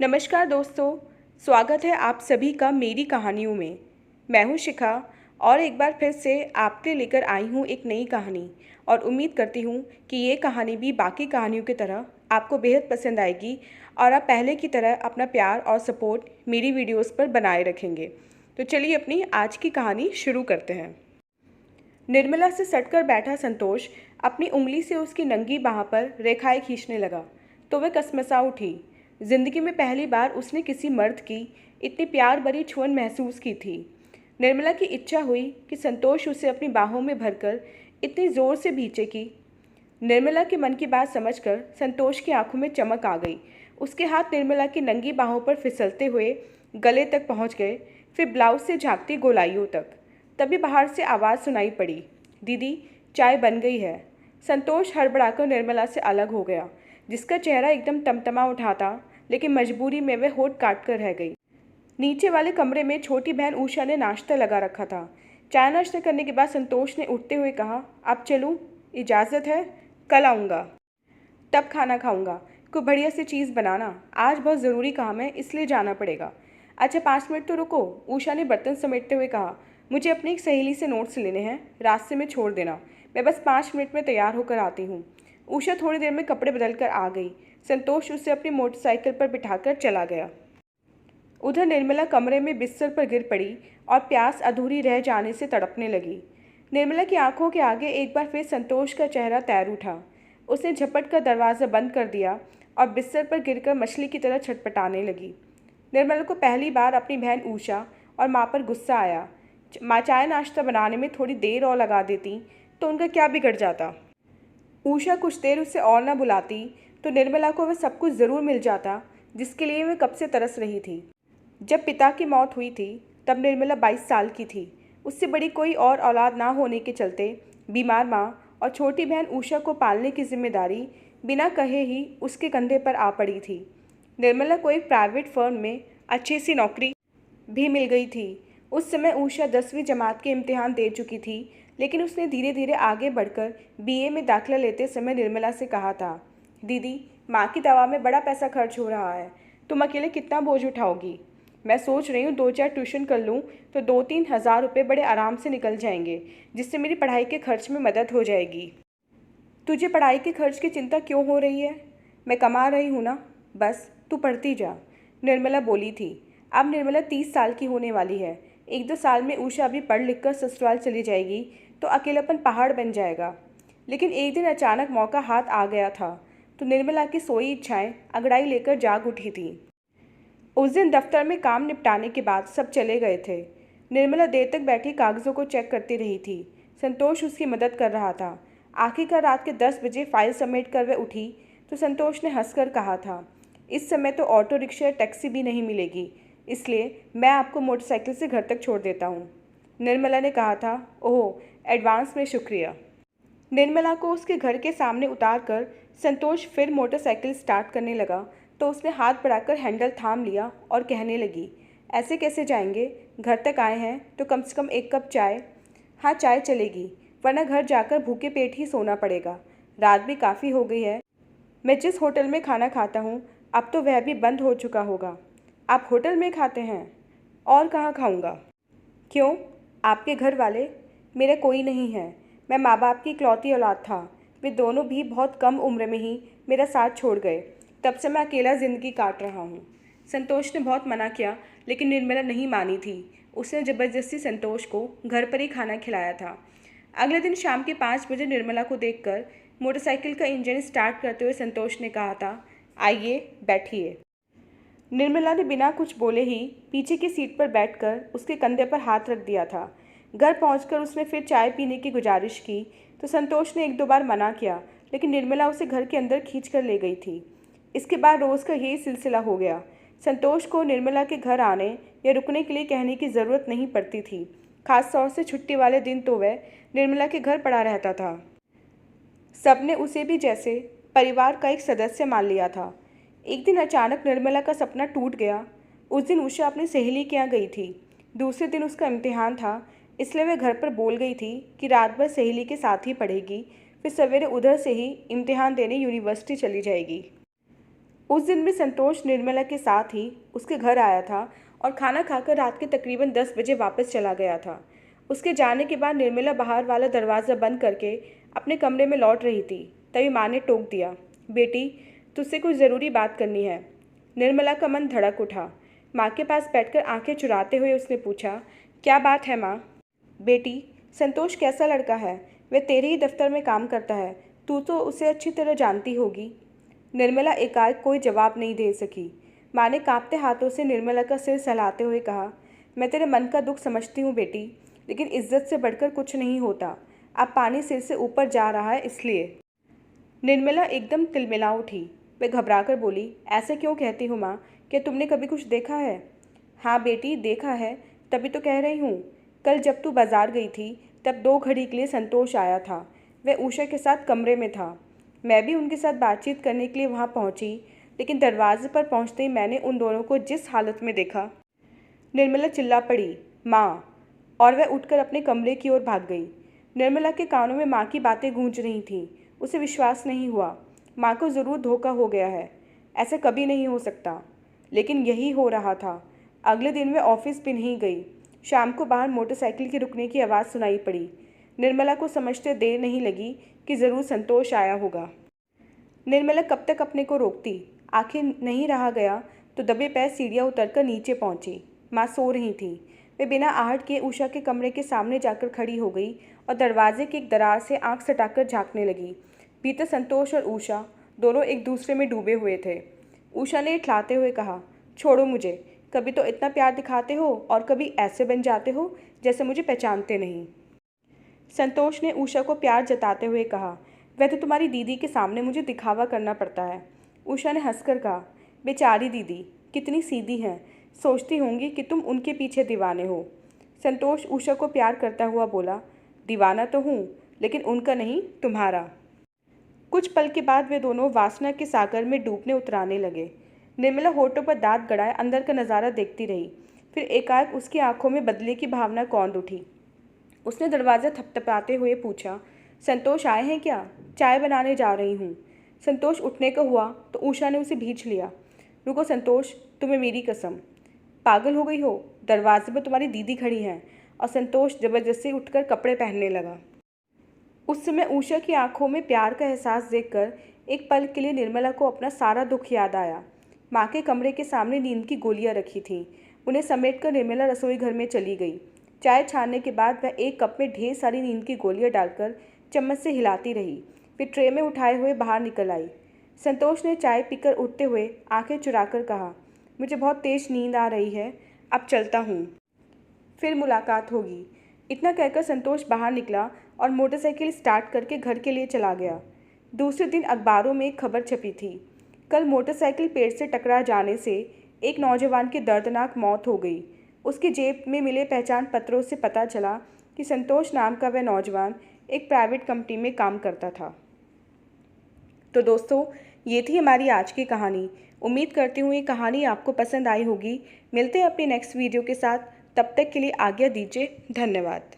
नमस्कार दोस्तों, स्वागत है आप सभी का मेरी कहानियों में। मैं हूं शिखा और एक बार फिर से आपके लेकर आई हूं एक नई कहानी और उम्मीद करती हूं कि ये कहानी भी बाकी कहानियों की तरह आपको बेहद पसंद आएगी और आप पहले की तरह अपना प्यार और सपोर्ट मेरी वीडियोस पर बनाए रखेंगे। तो चलिए अपनी आज की कहानी शुरू करते हैं। निर्मला से सटकर बैठा संतोष अपनी उंगली से उसकी नंगी बाह पर रेखाएं खींचने लगा तो वह कसमसा उठी। जिंदगी में पहली बार उसने किसी मर्द की इतनी प्यार भरी छुअन महसूस की थी। निर्मला की इच्छा हुई कि संतोष उसे अपनी बाहों में भरकर इतनी जोर से भींचे कि निर्मला के मन की बात समझकर संतोष की आंखों में चमक आ गई। उसके हाथ निर्मला की नंगी बाहों पर फिसलते हुए गले तक पहुंच गए, फिर ब्लाउज से झांकती गोलाइयों तक। तभी बाहर से आवाज़ सुनाई पड़ी, दीदी चाय बन गई है। संतोष हड़बड़ाकर निर्मला से अलग हो गया, जिसका चेहरा एकदम तमतमा उठा था, लेकिन मजबूरी में वह होठ काट कर रह गई। नीचे वाले कमरे में छोटी बहन उषा ने नाश्ता लगा रखा था। चाय नाश्ता करने के बाद संतोष ने उठते हुए कहा, अब चलूं? इजाज़त है? कल आऊँगा, तब खाना खाऊंगा। कोई बढ़िया सी चीज़ बनाना, आज बहुत ज़रूरी काम है इसलिए जाना पड़ेगा। अच्छा 5 मिनट तो रुको, उषा ने बर्तन समेटते हुए कहा। मुझे अपनी एक सहेली से नोट्स लेने हैं, रास्ते में छोड़ देना, मैं बस 5 मिनट में तैयार होकर आती हूँ। उषा थोड़ी देर में कपड़े बदल कर आ गई। संतोष उसे अपनी मोटरसाइकिल पर बिठाकर चला गया। उधर निर्मला कमरे में बिस्तर पर गिर पड़ी और प्यास अधूरी रह जाने से तड़पने लगी। निर्मला की आंखों के आगे एक बार फिर संतोष का चेहरा तैर उठा। उसने झपट कर दरवाज़ा बंद कर दिया और बिस्तर पर गिरकर मछली की तरह छटपटाने लगी। निर्मला को पहली बार अपनी बहन उषा और माँ पर गुस्सा आया। माँ चाय नाश्ता बनाने में थोड़ी देर और लगा देती तो उनका क्या बिगड़ जाता। उषा कुछ देर उसे और न बुलाती तो निर्मला को वह सब कुछ ज़रूर मिल जाता जिसके लिए वह कब से तरस रही थी। जब पिता की मौत हुई थी तब निर्मला 22 साल की थी। उससे बड़ी कोई और औलाद ना होने के चलते बीमार माँ और छोटी बहन उषा को पालने की जिम्मेदारी बिना कहे ही उसके कंधे पर आ पड़ी थी। निर्मला को एक प्राइवेट फर्म में अच्छी सी नौकरी भी मिल गई थी। उस समय उषा 10वीं जमात के इम्तिहान दे चुकी थी, लेकिन उसने धीरे धीरे आगे बढ़कर बीए में दाखिला लेते समय निर्मला से कहा था, दीदी माँ की दवा में बड़ा पैसा खर्च हो रहा है, तुम अकेले कितना बोझ उठाओगी? मैं सोच रही हूँ 2-4 ट्यूशन कर लूँ तो 2-3 हज़ार रुपये बड़े आराम से निकल जाएंगे, जिससे मेरी पढ़ाई के खर्च में मदद हो जाएगी। तुझे पढ़ाई के खर्च की चिंता क्यों हो रही है? मैं कमा रही हूँ ना, बस तू पढ़ती जा, निर्मला बोली थी। अब निर्मला 30 साल की होने वाली है। 1-2 साल में उषा भी पढ़ लिख कर ससुराल चली जाएगी तो अकेलापन पहाड़ बन जाएगा। लेकिन एक दिन अचानक मौका हाथ आ गया था तो निर्मला की सोई इच्छाएं अगड़ाई लेकर जाग उठी थी। उस दिन दफ्तर में काम निपटाने के बाद सब चले गए थे। निर्मला देर तक बैठी कागज़ों को चेक करती रही थी। संतोष उसकी मदद कर रहा था। आखिरकार रात के 10 बजे फाइल समेट कर वह उठी तो संतोष ने हंसकर कहा था, इस समय तो ऑटो रिक्शा या टैक्सी भी नहीं मिलेगी, इसलिए मैं आपको मोटरसाइकिल से घर तक छोड़ देता हूँ। निर्मला ने कहा था, ओह एडवांस में शुक्रिया। निर्मला को उसके घर के सामने उतार कर संतोष फिर मोटरसाइकिल स्टार्ट करने लगा तो उसने हाथ बढ़ाकर हैंडल थाम लिया और कहने लगी, ऐसे कैसे जाएंगे? घर तक आए हैं तो कम से कम 1 कप चाय। हाँ चाय चलेगी, वरना घर जाकर भूखे पेट ही सोना पड़ेगा। रात भी काफ़ी हो गई है। मैं जिस होटल में खाना खाता हूँ अब तो वह भी बंद हो चुका होगा। आप होटल में खाते हैं? और कहाँ खाऊंगा? क्यों, आपके घर वाले? मेरा कोई नहीं है। मैं माँ बाप की इकलौती औलाद था। वे दोनों भी बहुत कम उम्र में ही मेरा साथ छोड़ गए। तब से मैं अकेला ज़िंदगी काट रहा हूँ। संतोष ने बहुत मना किया लेकिन निर्मला नहीं मानी थी। उसने ज़बरदस्ती संतोष को घर पर ही खाना खिलाया था। अगले दिन शाम के 5 बजे निर्मला को देखकर मोटरसाइकिल का इंजन स्टार्ट करते हुए संतोष ने कहा था, आइए बैठिए। निर्मला ने बिना कुछ बोले ही पीछे की सीट पर बैठकर उसके कंधे पर हाथ रख दिया था। घर पहुंचकर उसने फिर चाय पीने की गुजारिश की तो संतोष ने 1-2 बार मना किया, लेकिन निर्मला उसे घर के अंदर खींच कर ले गई थी। इसके बाद रोज़ का यही सिलसिला हो गया। संतोष को निर्मला के घर आने या रुकने के लिए कहने की ज़रूरत नहीं पड़ती थी। खास तौर से छुट्टी वाले दिन तो वह निर्मला के घर पड़ा रहता था। सबने उसे भी जैसे परिवार का एक सदस्य मान लिया था। एक दिन अचानक निर्मला का सपना टूट गया। उस दिन उषा अपनी सहेली के यहाँ गई थी। दूसरे दिन उसका इम्तिहान था, इसलिए वह घर पर बोल गई थी कि रात भर सहेली के साथ ही पढ़ेगी, फिर सवेरे उधर से ही इम्तिहान देने यूनिवर्सिटी चली जाएगी। उस दिन भी संतोष निर्मला के साथ ही उसके घर आया था और खाना खाकर रात के तकरीबन 10 बजे वापस चला गया था। उसके जाने के बाद निर्मला बाहर वाला दरवाज़ा बंद करके अपने कमरे में लौट रही थी, तभी माँ ने टोक दिया, बेटी तुझसे कुछ ज़रूरी बात करनी है। निर्मला का मन धड़क उठा। माँ के पास बैठकर आंखें चुराते हुए उसने पूछा, क्या बात है माँ? बेटी, संतोष कैसा लड़का है? वह तेरे ही दफ्तर में काम करता है, तू तो उसे अच्छी तरह जानती होगी। निर्मला एकाएक कोई जवाब नहीं दे सकी। माँ ने कांपते हाथों से निर्मला का सिर सहलाते हुए कहा, मैं तेरे मन का दुख समझती हूँ बेटी, लेकिन इज्जत से बढ़कर कुछ नहीं होता। अब पानी सिर से ऊपर जा रहा है इसलिए। निर्मला एकदम तिलमिला उठी। वह घबराकर बोली, ऐसे क्यों कहती हो माँ? क्या तुमने कभी कुछ देखा है? हाँ बेटी, देखा है, तभी तो कह रही हूँ। कल जब तू बाजार गई थी तब 2 घड़ी के लिए संतोष आया था। वह उषा के साथ कमरे में था। मैं भी उनके साथ बातचीत करने के लिए वहाँ पहुँची, लेकिन दरवाजे पर पहुँचते ही मैंने उन दोनों को जिस हालत में देखा। निर्मला चिल्ला पड़ी, माँ, और वह उठकर अपने कमरे की ओर भाग गई। निर्मला के कानों में माँ की बातें गूंज रही थीं। उसे विश्वास नहीं हुआ। माँ को ज़रूर धोखा हो गया है। ऐसा कभी नहीं हो सकता, लेकिन यही हो रहा था। अगले दिन वह ऑफिस भी नहीं गई। शाम को बाहर मोटरसाइकिल के रुकने की आवाज़ सुनाई पड़ी। निर्मला को समझते देर नहीं लगी कि ज़रूर संतोष आया होगा। निर्मला कब तक अपने को रोकती? आखिर नहीं रहा गया तो दबे पैर सीढ़ियाँ उतरकर नीचे पहुंची। माँ सो रही थी। वे बिना आहट किए उषा के कमरे के सामने जाकर खड़ी हो गई और दरवाजे की एक दरार से आंख सटाकर झांकने लगी। भीतर संतोष और उषा दोनों एक दूसरे में डूबे हुए थे। उषा ने इठलाते हुए कहा, छोड़ो मुझे। कभी तो इतना प्यार दिखाते हो और कभी ऐसे बन जाते हो जैसे मुझे पहचानते नहीं। संतोष ने उषा को प्यार जताते हुए कहा, वह तो तुम्हारी दीदी के सामने मुझे दिखावा करना पड़ता है। उषा ने हंसकर कहा, बेचारी दीदी कितनी सीधी हैं, सोचती होंगी कि तुम उनके पीछे दीवाने हो। संतोष उषा को प्यार करता हुआ बोला, दीवाना तो हूँ, लेकिन उनका नहीं, तुम्हारा। कुछ पल के बाद वे दोनों वासना के सागर में डूबने उतराने लगे। निर्मला होठों पर दांत गड़ाए अंदर का नज़ारा देखती रही। फिर एकाएक उसकी आंखों में बदले की भावना कौंध उठी। उसने दरवाज़ा थपथपाते हुए पूछा, संतोष आए हैं क्या? चाय बनाने जा रही हूँ। संतोष उठने को हुआ तो उषा ने उसे भींच लिया। रुको संतोष, तुम्हें मेरी कसम। पागल हो गई हो? दरवाजे पर तुम्हारी दीदी खड़ी हैं। और संतोष ज़बरदस्ती उठकर कपड़े पहनने लगा। उस समय उषा की आंखों में प्यार का एहसास देखकर एक पल के लिए निर्मला को अपना सारा दुख याद आया। माँ के कमरे के सामने नींद की गोलियां रखी थीं। उन्हें समेटकर निर्मला रसोई घर में चली गई। चाय छानने के बाद वह एक कप में ढेर सारी नींद की गोलियां डालकर चम्मच से हिलाती रही। फिर ट्रे में उठाए हुए बाहर निकल आई। संतोष ने चाय पीकर उठते हुए आंखें चुराकर कहा, मुझे बहुत तेज नींद आ रही है, अब चलता हूँ, फिर मुलाकात होगी। इतना कहकर संतोष बाहर निकला और मोटरसाइकिल स्टार्ट करके घर के लिए चला गया। दूसरे दिन अखबारों में एक खबर छपी थी, कल मोटरसाइकिल पेड़ से टकरा जाने से एक नौजवान की दर्दनाक मौत हो गई। उसकी जेब में मिले पहचान पत्रों से पता चला कि संतोष नाम का वह नौजवान एक प्राइवेट कंपनी में काम करता था। तो दोस्तों, ये थी हमारी आज की कहानी। उम्मीद करती हूँ ये कहानी आपको पसंद आई होगी। मिलते हैं अपनी नेक्स्ट वीडियो के साथ। तब तक के लिए आज्ञा दीजिए। धन्यवाद।